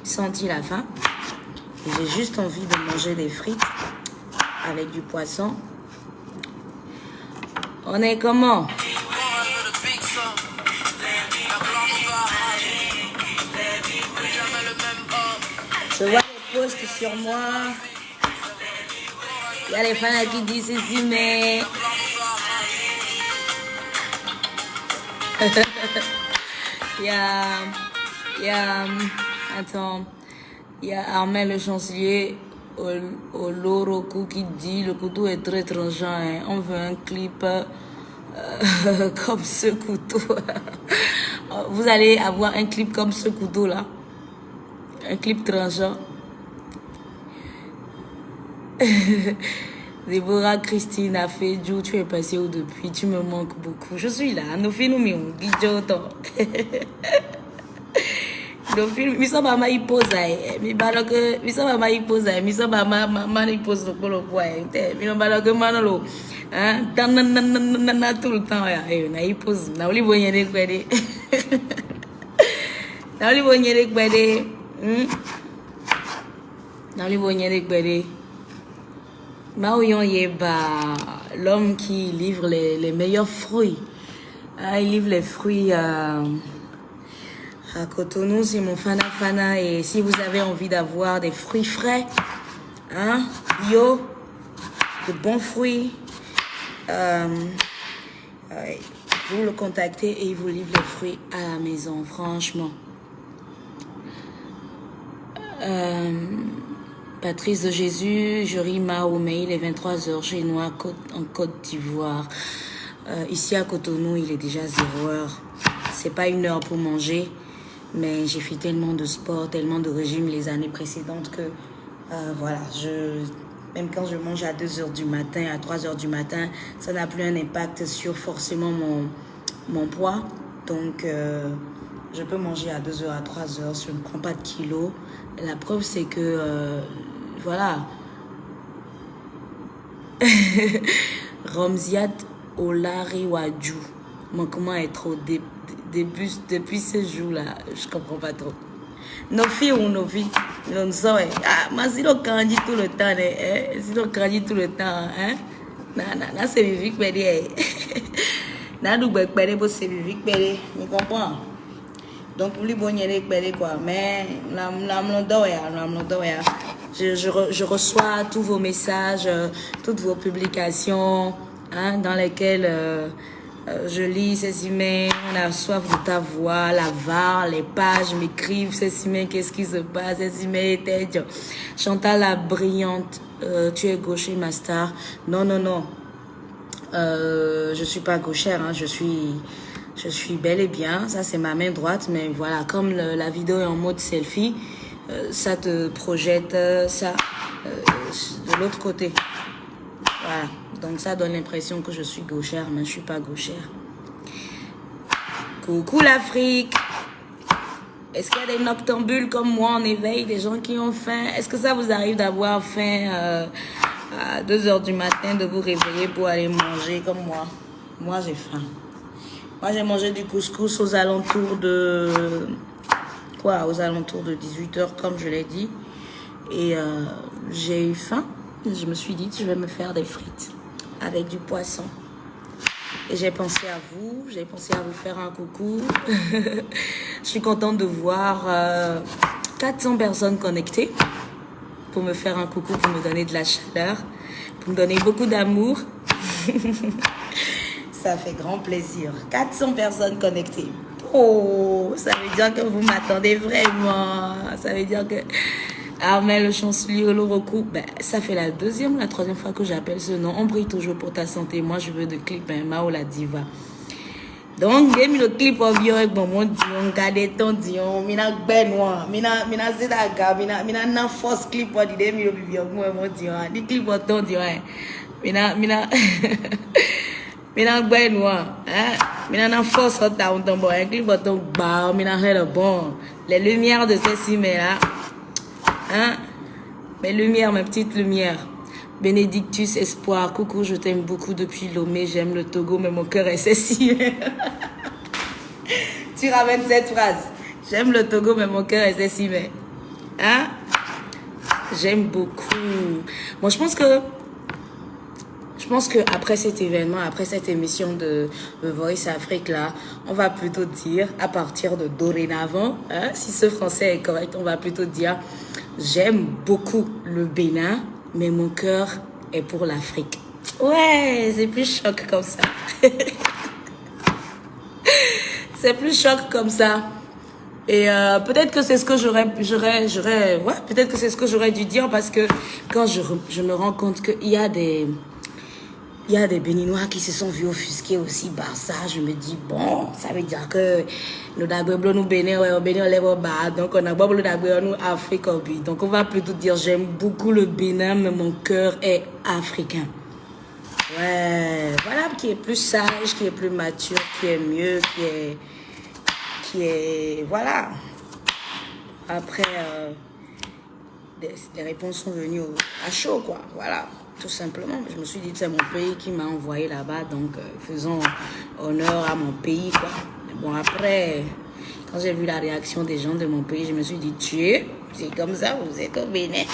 senti la faim. J'ai juste envie de manger des frites avec du poisson. On est comment? Je vois les posts sur moi. Il y a les fans qui disent ceci, mais... Attends. Il y a Armel le chancelier au Loroku qui dit le couteau est très tranchant. Hein. On veut un clip comme ce couteau. Vous allez avoir un clip comme ce couteau là. Un clip tranchant. Déborah Christine a fait Jou, tu es passé où depuis? Tu me manques beaucoup. Je suis là. Nos filles nous mirent. Nos filles, misa mama iposa mi baloke misa mama iposa misa mama mama iposa kolo kwa te mi no baloke manolo hein na tout le temps ya na iposa na oli bonyere kwede na oli bonyere kwede na oli bonyere kwede Maoyon Yeba, l'homme qui livre les meilleurs fruits. Il livre les fruits à Cotonou, c'est mon fana. Et si vous avez envie d'avoir des fruits frais, hein, bio, de bons fruits, vous le contactez et il vous livre les fruits à la maison, franchement. Patrice de Jésus, Jury Mahomet, il est 23h chez nous en Côte d'Ivoire. Ici à Cotonou, il est déjà 0h. C'est pas 1h pour manger, mais j'ai fait tellement de sport, tellement de régime les années précédentes que voilà, même quand je mange à 2h du matin, à 3h du matin, ça n'a plus un impact sur forcément mon poids. Donc je peux manger à 2h, à 3h, je ne prends pas de kilos. La preuve, c'est que, voilà. Romziat Olariwadju. Moi, comment être au début, depuis ce jour-là, je ne comprends pas trop. Nos filles ou nos filles, nous sommes. Ah, mais si l'on grandit tout le temps, hein? Si l'on grandit tout le temps, hein? C'est vivre que c'est vivre vous comprenez? Donc, pour les bonniers, quoi. Mais, je reçois tous vos messages, toutes vos publications, hein, dans lesquelles je lis ces emails. On a soif de ta voix, la VAR, les pages m'écrivent ces emails, qu'est-ce qui se passe, ces emails étaient. Chantal la brillante, tu es gaucher, ma star. Non. Je suis pas gauchère, hein, je suis bel et bien, ça c'est ma main droite, mais voilà, comme la vidéo est en mode selfie, ça te projette ça de l'autre côté. Voilà, donc ça donne l'impression que je suis gauchère, mais je suis pas gauchère. Coucou l'Afrique. Est-ce qu'il y a des noctambules comme moi en éveil, des gens qui ont faim? Est-ce que ça vous arrive d'avoir faim à 2h du matin, de vous réveiller pour aller manger comme moi? Moi j'ai faim. Moi, j'ai mangé du couscous aux alentours de... Quoi? Aux alentours de 18h, comme je l'ai dit. Et j'ai eu faim. Je me suis dit, je vais me faire des frites avec du poisson. Et j'ai pensé à vous. J'ai pensé à vous faire un coucou. Je suis contente de voir 400 personnes connectées pour me faire un coucou, pour me donner de la chaleur, pour me donner beaucoup d'amour. Ça fait grand plaisir. 400 personnes connectées. Oh, ça veut dire que vous m'attendez vraiment. Ça veut dire que Armel le chancelier au Loroku, ben, ça fait la deuxième ou la troisième fois que j'appelle ce nom. On brille toujours pour ta santé. Moi, je veux de clip, hein, Mao la diva. Donc, j'ai mis le clip en bio avec mon dion, gardez ton dion, mina benoit, mina zedaga, mina na force clip pour dire mi le bio, moi mon dion, di clip pour ton dion, mina benoit, hein, mina na force ta on tombe, un clip pour ton bar, mina le bon, les lumières de ces cimets là, hein, mes lumières, mes petites lumières. Bénédictus Espoir, coucou, je t'aime beaucoup depuis Lomé, j'aime le Togo, mais mon cœur est ceci. Tu ramènes cette phrase. J'aime le Togo, mais mon cœur est ceci. Hein? J'aime beaucoup. Moi, je pense que après cet événement, après cette émission de Voice Afrique là, on va plutôt dire, à partir de dorénavant, hein, si ce français est correct, on va plutôt dire, j'aime beaucoup le Bénin, mais mon cœur est pour l'Afrique. Ouais, c'est plus choc comme ça. C'est plus choc comme ça. Et peut-être que c'est ce que peut-être que c'est ce que j'aurais dû dire parce que quand je me rends compte qu'il y a des Béninois qui se sont vus offusqués aussi par ça, je me dis, bon, ça veut dire que nous d'Agbeblo, nous Bénin, ouais, au Bénin, on lève au bas, donc on a pas le d'Agbeblo, nous Afrique, donc on va plutôt dire, j'aime beaucoup le Bénin, mais mon cœur est africain. Ouais, voilà, qui est plus sage, qui est plus mature, qui est mieux, qui est, voilà. Après, les réponses sont venues à chaud, quoi, voilà. Tout simplement, je me suis dit, c'est mon pays qui m'a envoyé là-bas, donc faisons honneur à mon pays, quoi. Mais bon, après, quand j'ai vu la réaction des gens de mon pays, je me suis dit, Dieu, c'est comme ça, vous êtes au Bénin.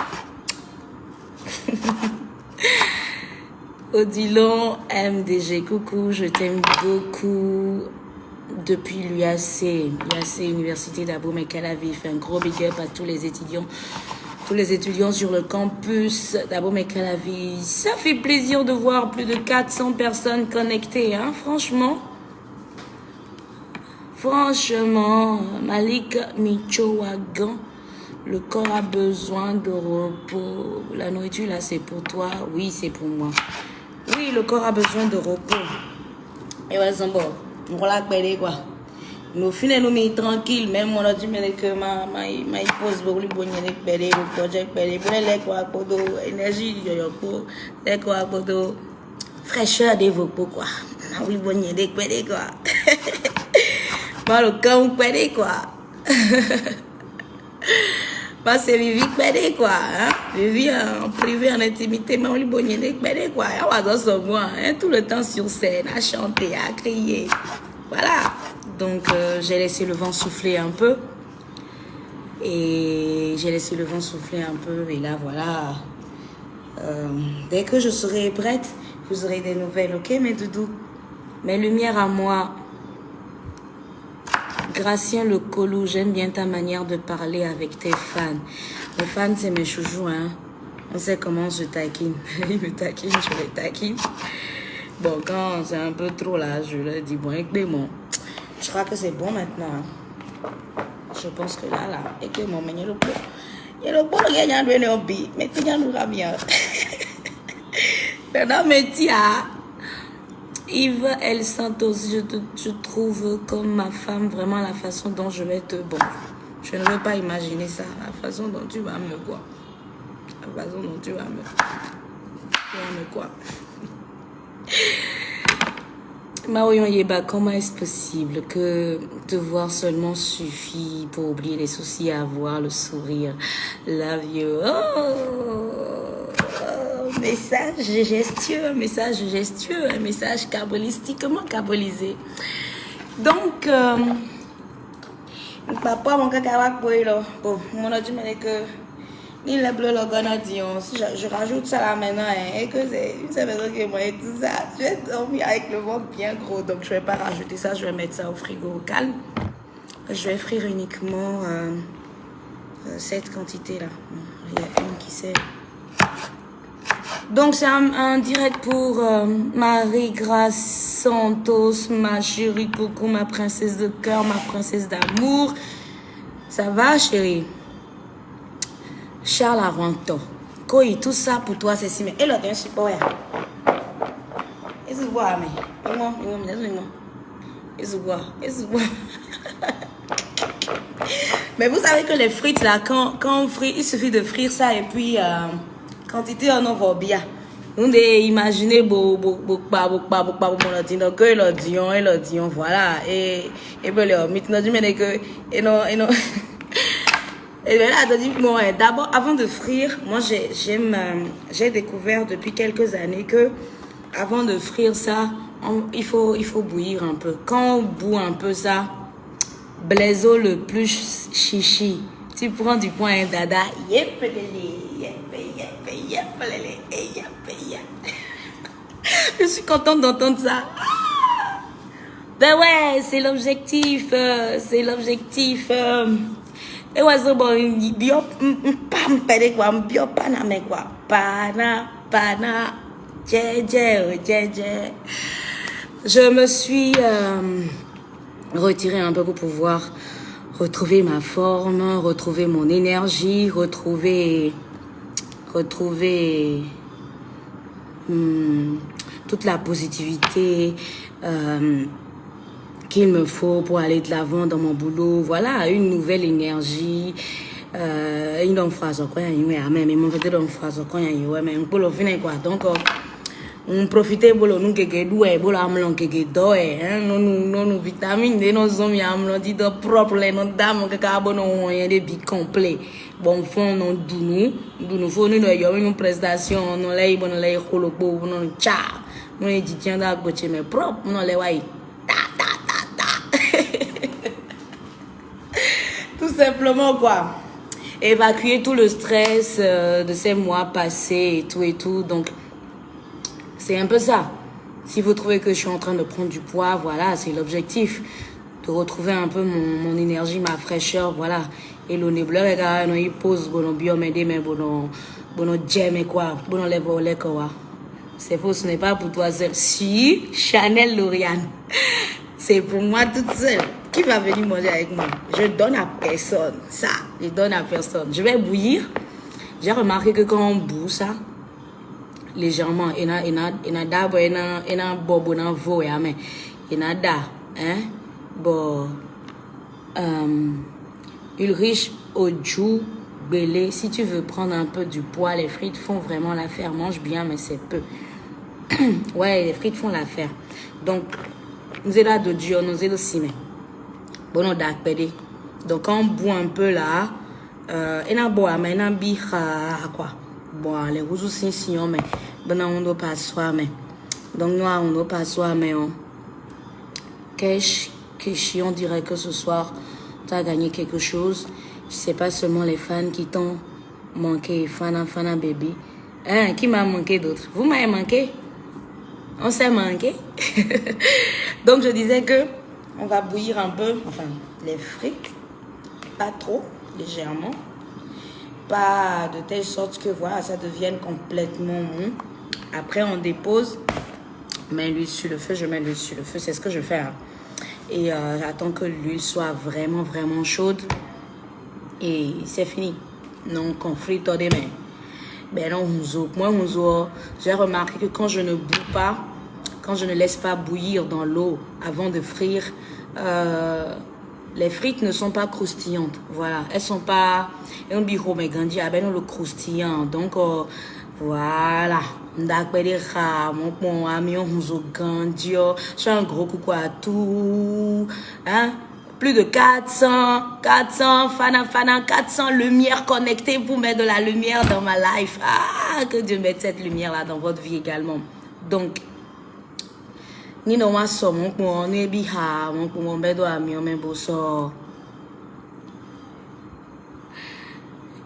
Odilon, MDG, coucou, je t'aime beaucoup. Depuis l'UAC, Université d'Abou Mekalavi, fait un gros big up à tous les étudiants sur le campus d'Abou Mekalavi. Ça fait plaisir de voir plus de 400 personnes connectées, hein, franchement. Franchement, Malik Michoagan, le corps a besoin de repos. La nourriture, là, c'est pour toi. Oui, c'est pour moi. Oui, le corps a besoin de repos. Et voilà, c'est bon. Voilà, quoi. Nous finissons nous tranquille, même on a dit que ma pose beaucoup de bonnes le projet pour les quoi pour énergie les quoi pour fraîcheur de vos quoi. Oui bonne de quoi. Moi le camp quoi. Bah c'est vivre quoi, hein? Vivre en privé, en intimité, mais on lui bonne de quoi. On va dans son bois, hein, tout le temps sur scène, à chanter, à crier. Voilà. Donc j'ai laissé le vent souffler un peu. Et là voilà. Dès que je serai prête, vous aurez des nouvelles, ok mes doudous? Mes lumières à moi. Gracien Le Colou, j'aime bien ta manière de parler avec tes fans. Les fans, c'est mes chouchous, hein. On sait comment je taquine. Ils me taquinent, je les taquine. Bon, quand c'est un peu trop là, je leur dis, bon, écoutez-moi. Je crois que c'est bon maintenant. Je pense que là, et que mon meilleur le pot. Il y a le pot qui a donné un bi, mais tu n'as pas bien. Maintenant, mais tiens, Yves El Santos, je trouve comme ma femme vraiment la façon dont je vais te. Bon, je ne veux pas imaginer ça, la façon dont tu vas me quoi. La façon dont tu vas me. Tu vas me quoi. Maoyon Yeba, comment est-ce possible que te voir seulement suffit pour oublier les soucis à avoir, le sourire? Love you. Message gestueux, un message cabalistiquement cabolisé. Donc, papa, mon cacahuète, bon, mon a dit que il est bleu le grenadier. Si je rajoute ça là maintenant, hein, et que c'est une seule personne qui m'a tout ça, je vais dormir avec le ventre bien gros. Donc je vais pas rajouter ça, je vais mettre ça au frigo au calme. Je vais frire uniquement cette quantité là. Il y a une qui sert. Donc c'est un direct pour Marie-Grâce Santos, ma chérie coucou, ma princesse de cœur, ma princesse d'amour. Ça va chérie? Charles Aranton. Koi, tout ça pour toi, c'est si. Mais elle a un support. Est-ce que vous voyez? Mais vous savez que les frites, là, quand on frit, il suffit de frire ça et puis, quantité en on va bien. Nous imaginez beaucoup, donc il a dit, voilà. Et puis, maintenant, je me dis que, et non. Et bien là, bon, d'abord, avant de frire, moi j'ai découvert depuis quelques années que avant de frire ça, il faut bouillir un peu. Quand on bout un peu ça, blaiseau le plus chichi, Tu prends du poids, hein, dada. Yep, je suis contente d'entendre ça. Ben ouais, c'est l'objectif. C'est l'objectif. Et ouais, c'est bon. Bio, pas me perdre quoi. Bio, pas na me quoi. Pana. Djé. Je me suis retirée un peu pour pouvoir retrouver ma forme, retrouver mon énergie, retrouver toute la positivité qu'il me faut pour aller de l'avant dans mon boulot. Voilà, une nouvelle énergie. Une phrase quoi, mais mon fait une phrase quoi, mais pour le finir quoi. Donc on profite pour nous que doué, pour l'amlon que doé, hein, non vitamines, de nos hommes amlon dit de propre les non dames que carbone on y a des bi complet. Bon fond non nous faut nous une prestation, non lay bon lay kholo bo non cha. Nous dit tiens da goche mais propre non les way. Ta. Tout simplement quoi. Évacuer tout le stress de ces mois passés et tout. Donc, c'est un peu ça. Si vous trouvez que je suis en train de prendre du poids, voilà, c'est l'objectif. De retrouver un peu mon énergie, ma fraîcheur, voilà. Et le bleu, il pose, bon, biomède, mais bon, j'aime quoi, bon, les volets, quoi. C'est faux, ce n'est pas pour toi seul. Si, Chanel Lauriane, c'est pour moi toute seule. Qui va venir manger avec moi? Je donne à personne. Ça, je donne à personne. Je vais bouillir. J'ai remarqué que quand on bout ça, légèrement, il y a d'abord, il y a bobo dans veau, mais il y a da, hein, bon, Ulrich Oju Belé, si tu veux prendre un peu du poids, les frites font vraiment l'affaire. Mange bien, mais c'est peu. Ouais, les frites font l'affaire. Donc, nous sommes là de Dieu, nous sommes aussi, mais bon, on a pédé. Donc, quand on boit un peu là, il y a bois, mais il y a bicha, quoi. Bon, les rouges aussi, si on met, bon, on doit pas soi, mais. Donc, nous, on doit pas soi, mais on. Cash, on dirait que ce soir, tu as gagné quelque chose. C'est pas seulement les fans qui t'ont manqué, fana, baby. Hein, qui m'a manqué d'autres? Vous m'avez manqué? On s'est manqué. Donc, je disais que on va bouillir un peu, enfin, les frites, pas trop, légèrement, pas de telle sorte que voilà, ça devienne complètement mou. Après, on dépose, mets l'huile sur le feu, je mets l'huile sur le feu, c'est ce que je fais. Hein. Et j'attends que l'huile soit vraiment chaude et c'est fini. Donc, on frite des mains. Ben non, moi, j'ai remarqué que quand je ne boue pas, quand je ne laisse pas bouillir dans l'eau avant de frire, les frites ne sont pas croustillantes. Voilà, elles sont pas. Et on dit oh mais grandi ah ben non le croustillant. Donc voilà. Mon ami on je un gros coucou à tout. Hein? Plus de 400 lumières connectées pour mettre de la lumière dans ma life. Ah, que Dieu mette cette lumière-là dans votre vie également. Donc, ni no wa so mon pon ni bi ha mon pon mon bedo ami o men boso.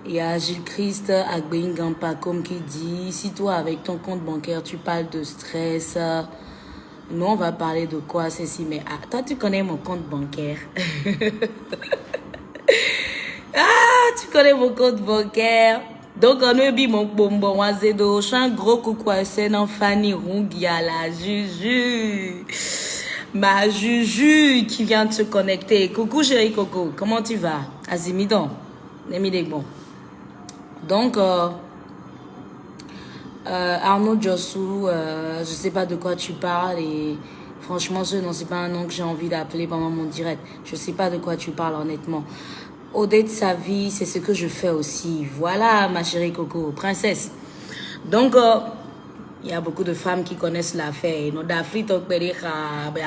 Il y a Gilles Christ Agbengampacom qui dit si toi avec ton compte bancaire tu parles de stress, nous on va parler de quoi ceci mais ah, toi tu connais mon compte bancaire. Ah, tu connais mon compte bancaire. Donc, on a vu mon bonbon à Zédo. Je suis un gros coucou à Sénan Fanny Rungia, la Juju. Ma Juju qui vient de se connecter. Coucou chérie Coco, comment tu vas? Azimidon, bon. Donc, Arnaud Jossou, je sais pas de quoi tu parles et franchement, ce non, c'est pas un nom que j'ai envie d'appeler pendant mon direct. Je sais pas de quoi tu parles honnêtement. Au-delà de sa vie, c'est ce que je fais aussi. Voilà, ma chérie Coco, princesse. Donc, il y a beaucoup de femmes qui connaissent l'affaire. Nous d'Afrique, on peut dire,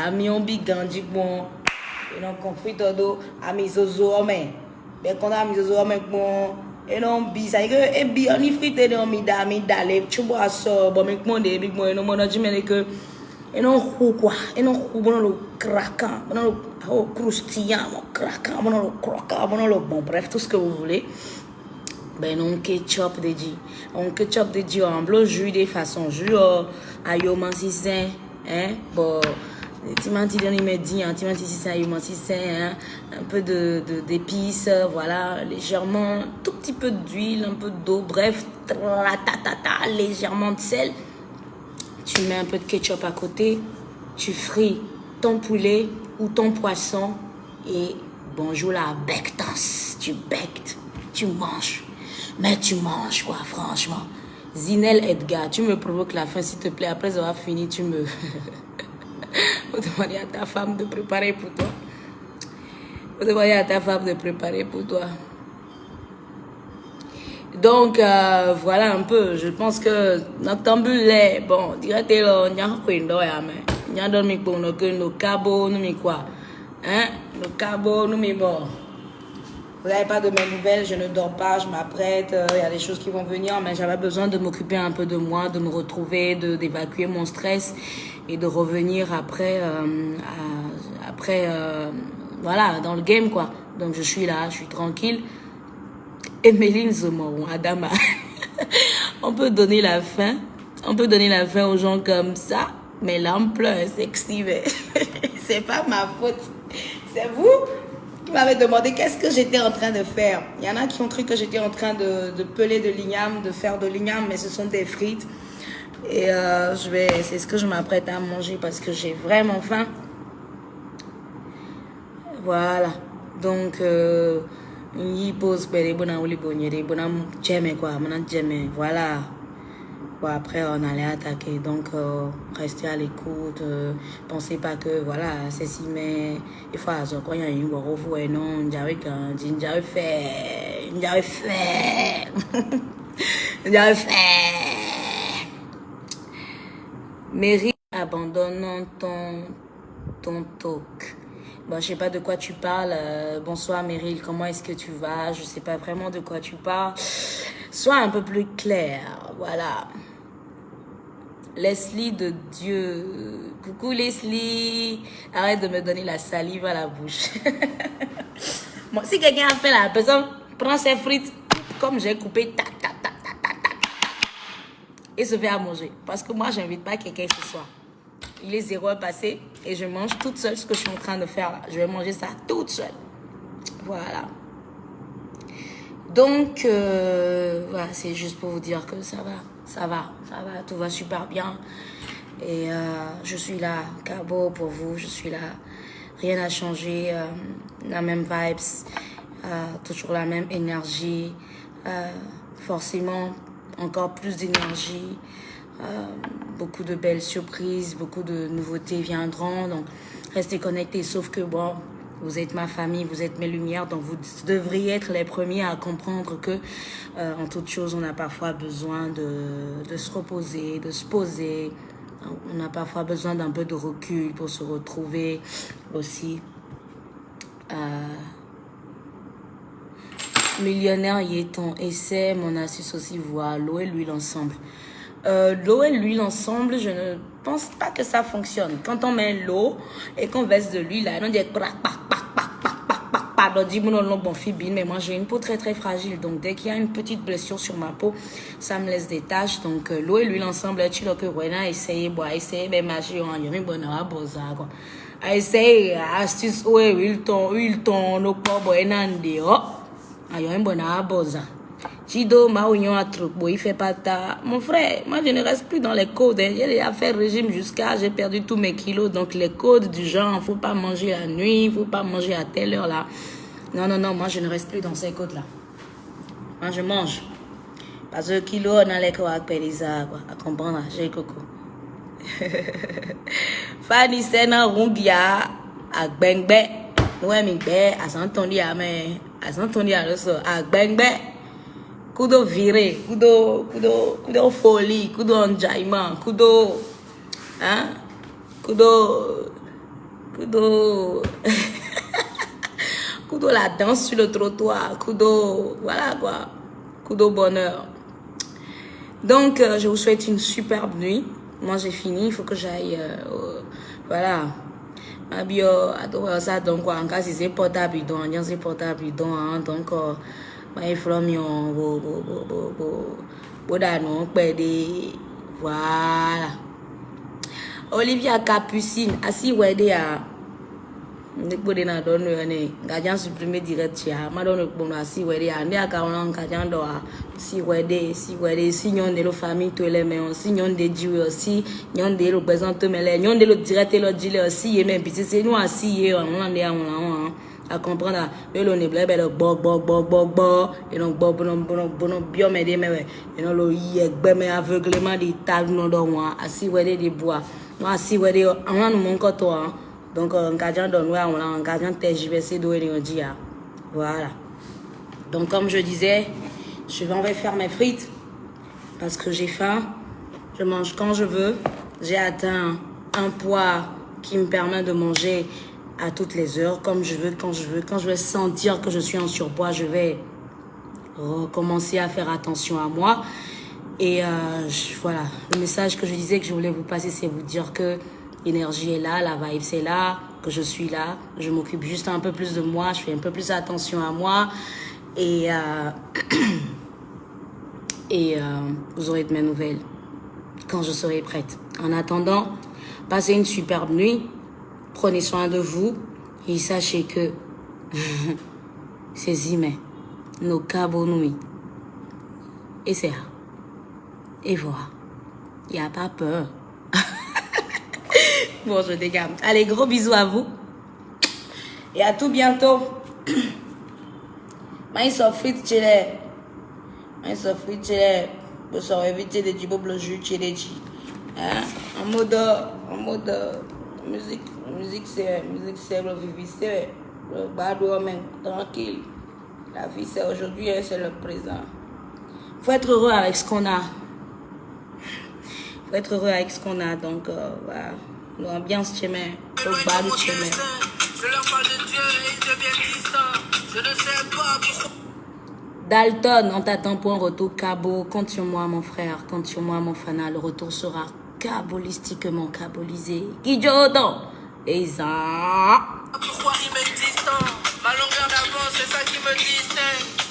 ami on big gandi bon, et non conflit todo, ami zozo mais, ben qu'on a ami zozo mais bon, et non bi ça que et bi on y frite non mi d'aller, tu vois ça, bon mais comment des big bon, et non mon dit mais que Et non, quoi? Et non, bon, le craquant, bon, le croustillant, bon, craquant, bon, le croquant, bon, le bon, bref, tout ce que vous voulez. Ben non, ketchup de dit. On ketchup de dit en bleu, jus de façon jus, ayoman si c'est, hein, bon, timanti de me dit, hein, timanti si c'est ayoman si c'est, hein, un peu d'épices, voilà, légèrement, tout petit peu d'huile, un peu d'eau, bref, légèrement de sel. Tu mets un peu de ketchup à côté, tu frites ton poulet ou ton poisson et bonjour la bectance, tu bectes, tu manges. Mais tu manges quoi, franchement. Zinel Edgar, tu me provoques la faim s'il te plaît. Après avoir fini, tu me... Faut demander à ta femme de préparer pour toi. Faut demander à ta femme de préparer pour toi. Donc, voilà un peu. Je pense que Noctambule est... Bon, dirais-tu, on y a un peu de mais il y a dormi pour nos cabos, nous quoi. Hein? Nos cabos, nous bon. Vous n'avez pas de mes nouvelles, je ne dors pas, je m'apprête, il y a des choses qui vont venir, mais j'avais besoin de m'occuper un peu de moi, de me retrouver, d'évacuer mon stress et de revenir après, voilà, dans le game, quoi. Donc je suis là, je suis tranquille. Emeline Zomoron, Adama. On peut donner la fin aux gens comme ça, mais l'ampleur, c'est sexy, mais c'est pas ma faute, c'est vous qui m'avez demandé qu'est-ce que j'étais en train de faire. Il y en a qui ont cru que j'étais en train de peler de l'igname, de faire de l'igname, mais ce sont des frites. Et c'est ce que je m'apprête à manger parce que j'ai vraiment faim. Voilà. Donc, il pose voilà. Bon, après, on allait attaquer. Donc, restez à l'écoute. Pensez pas que, voilà, c'est si, mais il faut avoir quand il y a une voix et non, j'avais fait. Mairie, abandonnant ton talk. Bon, je sais pas de quoi tu parles. Bonsoir Meryl, comment est-ce que tu vas? Je sais pas vraiment de quoi tu parles. Sois un peu plus clair, voilà. Leslie de Dieu. Coucou Leslie. Arrête de me donner la salive à la bouche. Bon, si quelqu'un a fait la personne, prend ses frites, comme j'ai coupé, tac, tac, tac, tac, tac, tac, et se fait à manger. Parce que moi, j'invite pas quelqu'un ce soir. Il est 0 heure passé et je mange toute seule ce que je suis en train de faire là. Je vais manger ça toute seule. Voilà. Donc, voilà, c'est juste pour vous dire que ça va, tout va super bien. Et je suis là, Cabo pour vous, je suis là. Rien n'a changé, la même vibes, toujours la même énergie, forcément encore plus d'énergie. Beaucoup de belles surprises, beaucoup de nouveautés viendront, donc restez connectés, sauf que bon, vous êtes ma famille, vous êtes mes lumières, donc vous devriez être les premiers à comprendre que en toute chose, on a parfois besoin de se reposer, de se poser, on a parfois besoin d'un peu de recul pour se retrouver aussi. Millionnaire y est-on, essaie mon astuce aussi, voir l'eau et l'huile ensemble. L'eau et l'huile ensemble, je ne pense pas que ça fonctionne. Quand on met l'eau et qu'on verse de l'huile, on dit mais moi j'ai une peau très très fragile, donc dès qu'il y a une petite blessure sur ma peau, ça me laisse des taches. Donc l'eau et l'huile ensemble, tu dois que essayer ben marcher en yami bonheur boza quoi. Essayer astuce eau et huile ton no ko boenande oh ayami bonheur boza. Chido Maouignon a trop beau, il fait pas ta. Mon frère, moi je ne reste plus dans les codes. Hein. J'ai déjà fait régime jusqu'à, j'ai perdu tous mes kilos. Donc les codes du genre, faut pas manger la nuit, faut pas manger à telle heure là. Non, moi je ne reste plus dans ces codes là. Moi je mange. Parce que kilo, on a les quoi à comprendre, j'ai coco. Fanny Sena Rungia à Bengbe. Ouais, mais à Santoni à l'osso, à Bengbe. Kudo viré, kudo folie, kudo enjaillement, kudo, hein, kudo, kudo la danse sur le trottoir, kudo, voilà quoi, kudo bonheur. Donc, je vous souhaite une superbe nuit. moi j'ai fini, il faut que j'aille, voilà. Ma bio, ça donc quoi, en cas si c'est portable, c'est portable, donc il faut voilà. Olivia Capucine, assis ouais ne peux pas donner gardien supprimé direct ya madone bon assis ouais ya ne aka on gardien do si ouais si nyon de la famille to les mais aussi nyon de Dieu aussi nyon de représente mais les nyon de le direct le dit aussi et même petit c'est nous assis on est à comprendre le on est blé bo et donc bon bien m'aider mais et non le yegbe mais aveuglement des tag non do moi assis ouais des bois moi assis ouais on nous mon toi. Donc, un gardien donne un gardien TJVC d'ONG. Voilà. Donc, comme je disais, je vais faire mes frites parce que j'ai faim. Je mange quand je veux. J'ai atteint un poids qui me permet de manger à toutes les heures, comme je veux, quand je veux. Quand je vais sentir que je suis en surpoids, je vais recommencer à faire attention à moi. Et voilà, le message que je disais que je voulais vous passer, c'est vous dire que l'énergie est là, la vibe c'est là, que je suis là. Je m'occupe juste un peu plus de moi, je fais un peu plus attention à moi. Et vous aurez de mes nouvelles quand je serai prête. En attendant, passez une superbe nuit. Prenez soin de vous. Et sachez que ces humains, nos cabos nuits. Et c'est là. Et voilà. Il n'y a pas peur. Bon, je dégamme. Allez, gros bisous à vous. Et à tout bientôt. Mais ils sont frites chez les. Vous serez éviter de dire le jus chez les G. En mode musique c'est le vivre, c'est le bado même tranquille. La vie c'est aujourd'hui, c'est le présent. Faut être heureux avec ce qu'on a. Faut être heureux avec ce qu'on a. Donc voilà. L'ambiance chez moi, le bas de chez moi. Je leur parle de Dieu et ils deviennent distants. Je ne sais pas pourquoi. Dalton, on t'attend pour un retour cabo. Compte sur moi, mon frère. Compte sur moi, mon fana. Le retour sera cabolistiquement cabolisé. Guijodo. Et ça. Pourquoi ils me disent tant? Ma longueur d'avance, c'est ça qui me distingue.